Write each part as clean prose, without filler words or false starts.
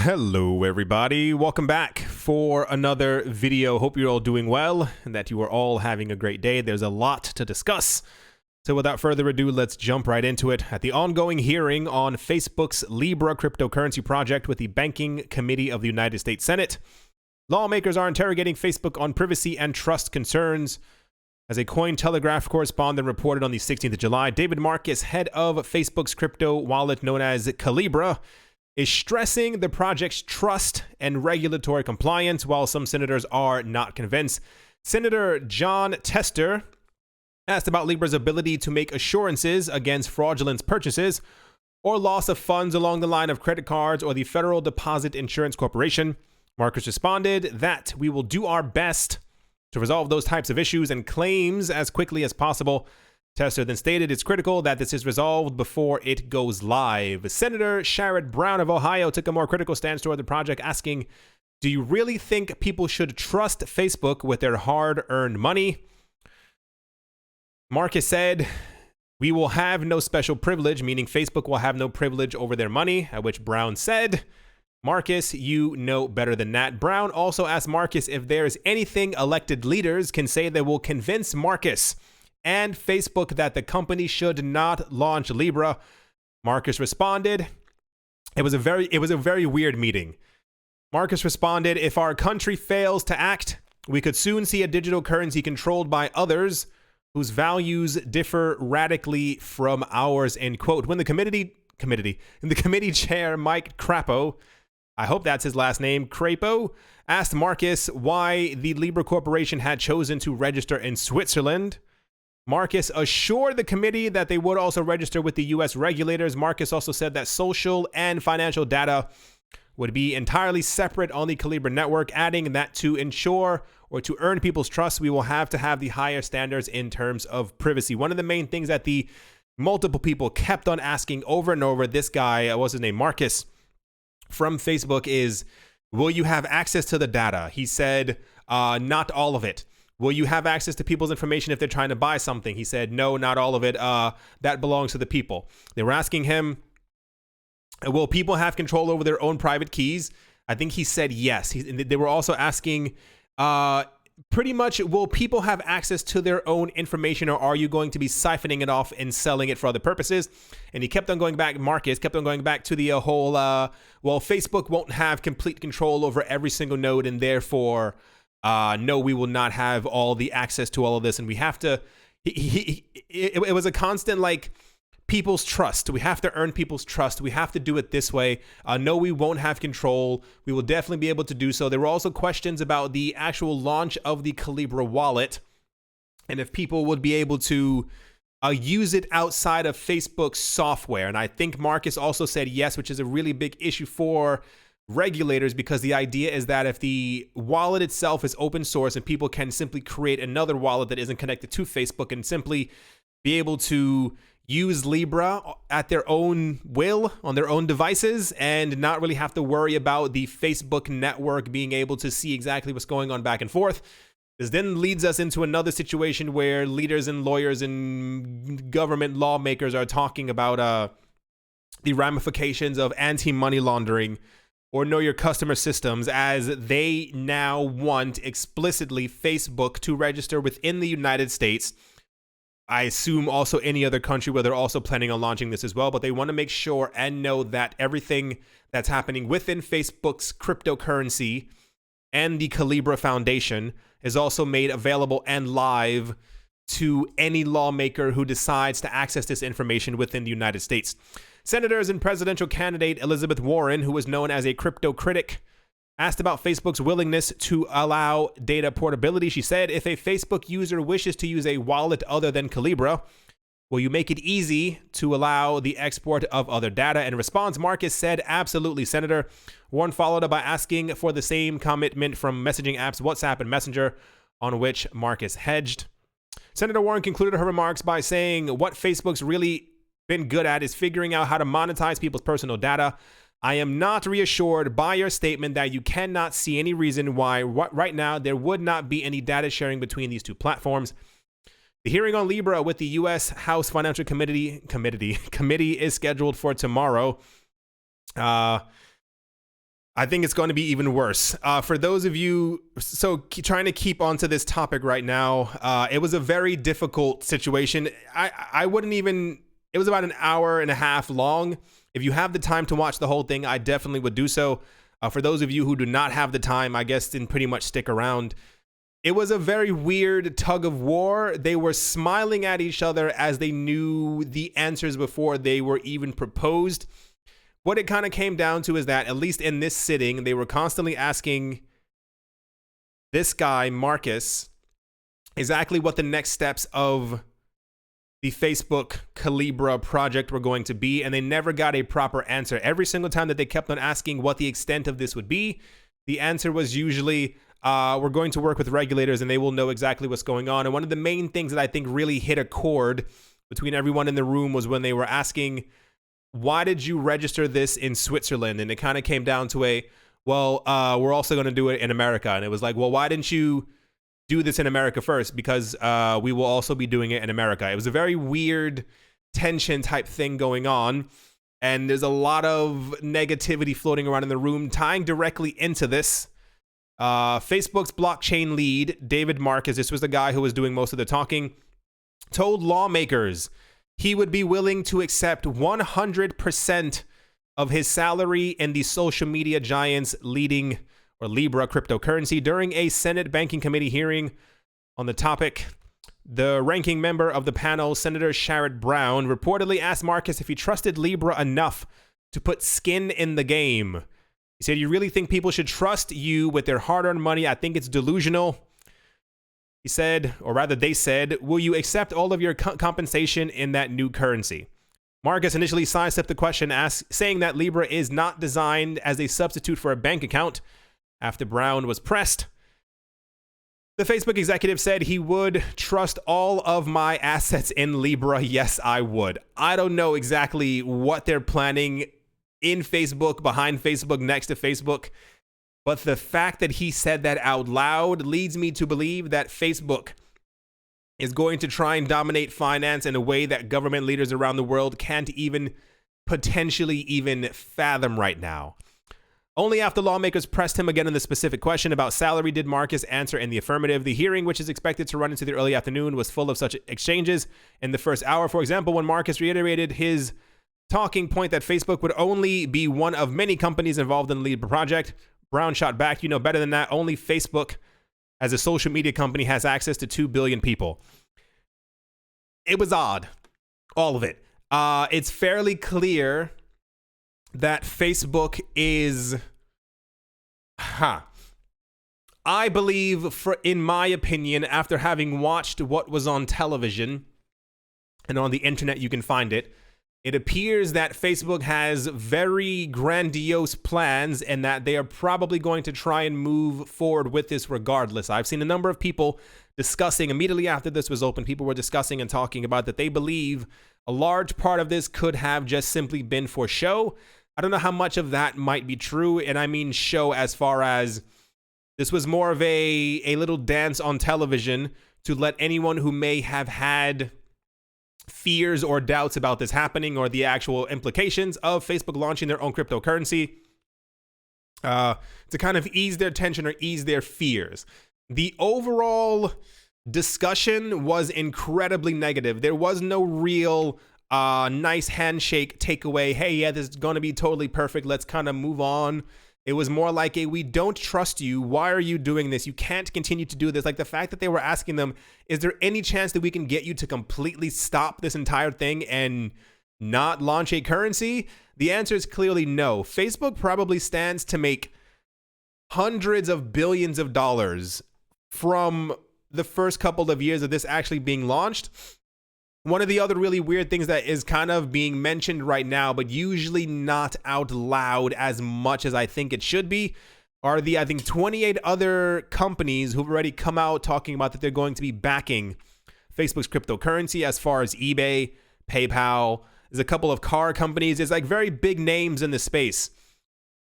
Hello everybody, welcome back for another video. Hope you're all doing well and that you are all having a great day. There's a lot to discuss. So without further ado, let's jump right into it. At the ongoing hearing on Facebook's Libra cryptocurrency project with the Banking Committee of the United States Senate, lawmakers are interrogating Facebook on privacy and trust concerns. As a Cointelegraph correspondent reported on the 16th of July, David Marcus, head of Facebook's crypto wallet known as Libra, is stressing the project's trust and regulatory compliance, while some senators are not convinced. Senator John Tester asked about Libra's ability to make assurances against fraudulent purchases or loss of funds along the line of credit cards or the Federal Deposit Insurance Corporation. Marcus responded that we will do our best to resolve those types of issues and claims as quickly as possible. Tester then stated it's critical that this is resolved before it goes live. Senator Sherrod Brown of Ohio took a more critical stance toward the project, asking, do you really think people should trust Facebook with their hard-earned money? Marcus said, we will have no special privilege, meaning Facebook will have no privilege over their money, at which Brown said, Marcus, you know better than that. Brown also asked Marcus if there is anything elected leaders can say that will convince Marcus and Facebook that the company should not launch Libra. Marcus responded, it was a very weird meeting. Marcus responded, if our country fails to act, we could soon see a digital currency controlled by others whose values differ radically from ours, end quote. When the committee chair, Mike Crapo, I hope that's his last name, Crapo, asked Marcus why the Libra Corporation had chosen to register in Switzerland, Marcus assured the committee that they would also register with the U.S. regulators. Marcus also said that social and financial data would be entirely separate on the Libra network, adding that to ensure or to earn people's trust, we will have to have the higher standards in terms of privacy. One of the main things that the multiple people kept on asking over and over, this guy, what's his name, Marcus, from Facebook, is, will you have access to the data? He said, not all of it. Will you have access to people's information if they're trying to buy something? He said, no, not all of it. That belongs to the people. They were asking him, will people have control over their own private keys? I think he said yes. They were also asking, pretty much, will people have access to their own information, or are you going to be siphoning it off and selling it for other purposes? And he kept on going back, Marcus kept on going back to the whole, well, Facebook won't have complete control over every single node, and therefore, no, we will not have all the access to all of this. And we have to, it was a constant, like, people's trust. We have to earn people's trust. We have to do it this way. No, we won't have control. We will definitely be able to do so. There were also questions about the actual launch of the Libra wallet and if people would be able to use it outside of Facebook's software. And I think Marcus also said yes, which is a really big issue for regulators, because the idea is that if the wallet itself is open source and people can simply create another wallet that isn't connected to Facebook and simply be able to use Libra at their own will on their own devices and not really have to worry about the Facebook network being able to see exactly what's going on back and forth. This then leads us into another situation where leaders and lawyers and government lawmakers are talking about the ramifications of anti-money laundering or know your customer systems, as they now want explicitly Facebook to register within the United States. I assume also any other country where they're also planning on launching this as well, but they want to make sure and know that everything that's happening within Facebook's cryptocurrency and the Libra Foundation is also made available and live to any lawmaker who decides to access this information within the United States. Senators and presidential candidate Elizabeth Warren, who is known as a crypto critic, asked about Facebook's willingness to allow data portability. She said, if a Facebook user wishes to use a wallet other than Libra, will you make it easy to allow the export of other data? In response, Marcus said, absolutely, Senator. Warren followed up by asking for the same commitment from messaging apps WhatsApp and Messenger, on which Marcus hedged. Senator Warren concluded her remarks by saying, what Facebook's really been good at is figuring out how to monetize people's personal data. I am not reassured by your statement that you cannot see any reason why right now there would not be any data sharing between these two platforms. The hearing on Libra with the U.S. House Financial Committee is scheduled for tomorrow. I think it's going to be even worse. For those of you, trying to keep onto this topic right now, it was a very difficult situation. I wouldn't even, it was about an hour and a half long. If you have the time to watch the whole thing, I definitely would do so. For those of you who do not have the time, I guess then pretty much stick around. It was a very weird tug of war. They were smiling at each other as they knew the answers before they were even proposed. What it kind of came down to is that, at least in this sitting, they were constantly asking this guy, Marcus, exactly what the next steps of the Facebook Libra project were going to be, and they never got a proper answer. Every single time that they kept on asking what the extent of this would be, the answer was usually, we're going to work with regulators and they will know exactly what's going on. And one of the main things that I think really hit a chord between everyone in the room was when they were asking, why did you register this in Switzerland? And it kind of came down to we're also going to do it in America. And it was like, well, why didn't you do this in America first? Because we will also be doing it in America. It was a very weird tension type thing going on. And there's a lot of negativity floating around in the room tying directly into this. Facebook's blockchain lead, David Marcus, this was the guy who was doing most of the talking, told lawmakers he would be willing to accept 100% of his salary in the social media giant's leading or Libra cryptocurrency during a Senate Banking Committee hearing on the topic. The ranking member of the panel, Senator Sherrod Brown, reportedly asked Marcus if he trusted Libra enough to put skin in the game. He said, "You really think people should trust you with their hard-earned money? I think it's delusional." He said, or rather they said, "Will you accept all of your compensation in that new currency?" Marcus initially sidestepped the question, saying that Libra is not designed as a substitute for a bank account. After Brown was pressed, the Facebook executive said he would trust all of my assets in Libra. Yes, I would. I don't know exactly what they're planning in Facebook, behind Facebook, next to Facebook. But the fact that he said that out loud leads me to believe that Facebook is going to try and dominate finance in a way that government leaders around the world can't even potentially even fathom right now. Only after lawmakers pressed him again on the specific question about salary did Marcus answer in the affirmative. The hearing, which is expected to run into the early afternoon, was full of such exchanges in the first hour. For example, when Marcus reiterated his talking point that Facebook would only be one of many companies involved in the Libra project, Brown shot back, "You know better than that. Only Facebook, as a social media company, has access to 2 billion people." It was odd. All of it. It's fairly clear that Facebook is... I believe, in my opinion, after having watched what was on television, and on the internet you can find it, it appears that Facebook has very grandiose plans and that they are probably going to try and move forward with this regardless. I've seen a number of people discussing, immediately after this was open, people were discussing and talking about that they believe a large part of this could have just simply been for show. I don't know how much of that might be true, and I mean show as far as this was more of a little dance on television to let anyone who may have had fears or doubts about this happening or the actual implications of Facebook launching their own cryptocurrency to kind of ease their tension or ease their fears. The overall discussion was incredibly negative. There was no real nice handshake takeaway. Hey, yeah, this is going to be totally perfect. Let's kind of move on. It was more like we don't trust you. Why are you doing this? You can't continue to do this. Like the fact that they were asking them, is there any chance that we can get you to completely stop this entire thing and not launch a currency? The answer is clearly no. Facebook probably stands to make hundreds of billions of dollars from the first couple of years of this actually being launched. One of the other really weird things that is kind of being mentioned right now, but usually not out loud as much as I think it should be, are the, I think, 28 other companies who've already come out talking about that they're going to be backing Facebook's cryptocurrency, as far as eBay, PayPal. There's a couple of car companies. There's like very big names in the space.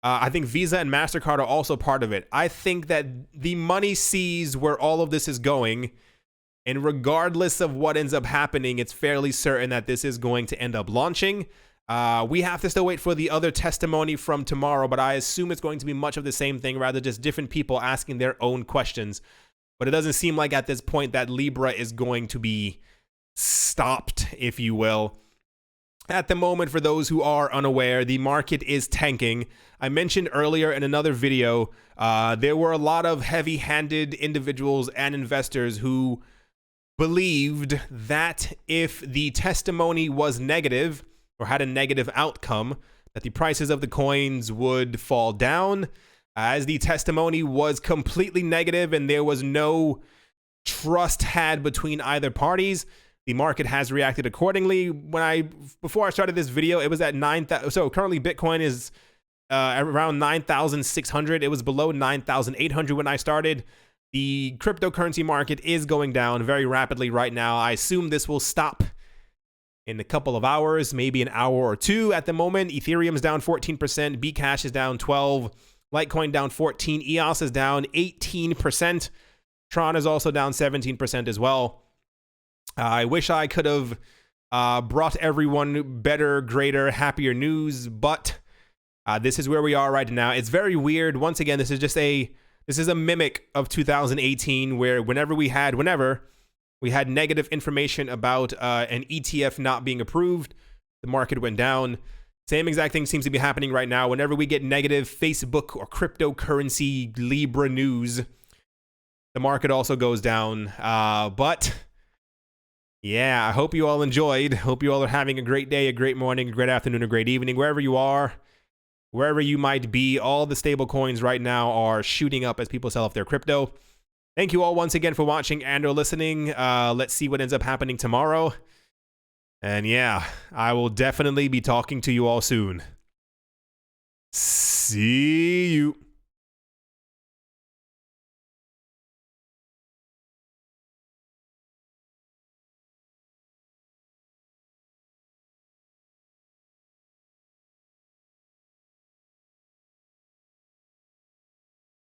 I think Visa and MasterCard are also part of it. I think that the money sees where all of this is going. And regardless of what ends up happening, it's fairly certain that this is going to end up launching. We have to still wait for the other testimony from tomorrow, but I assume it's going to be much of the same thing, rather just different people asking their own questions. But it doesn't seem like at this point that Libra is going to be stopped, if you will. At the moment, for those who are unaware, the market is tanking. I mentioned earlier in another video, there were a lot of heavy-handed individuals and investors who believed that if the testimony was negative or had a negative outcome, that the prices of the coins would fall down. As the testimony was completely negative and there was no trust had between either parties, the market has reacted accordingly. Before I started this video, it was at 9,000. So currently Bitcoin is around 9,600. It was below 9,800 when I started. The cryptocurrency market is going down very rapidly right now. I assume this will stop in a couple of hours, maybe an hour or two. At the moment, Ethereum's down 14%, Bcash is down 12%, Litecoin down 14%, EOS is down 18%, Tron is also down 17% as well. I wish I could have brought everyone better, greater, happier news, but this is where we are right now. It's very weird. Once again, this is a mimic of 2018, where whenever we had negative information about an ETF not being approved, the market went down. Same exact thing seems to be happening right now. Whenever we get negative Facebook or cryptocurrency Libra news, the market also goes down. But yeah, I hope you all enjoyed. Hope you all are having a great day, a great morning, a great afternoon, a great evening, wherever you are, wherever you might be. All the stable coins right now are shooting up as people sell off their crypto. Thank you all once again for watching and or listening. Let's see what ends up happening tomorrow. And yeah, I will definitely be talking to you all soon. See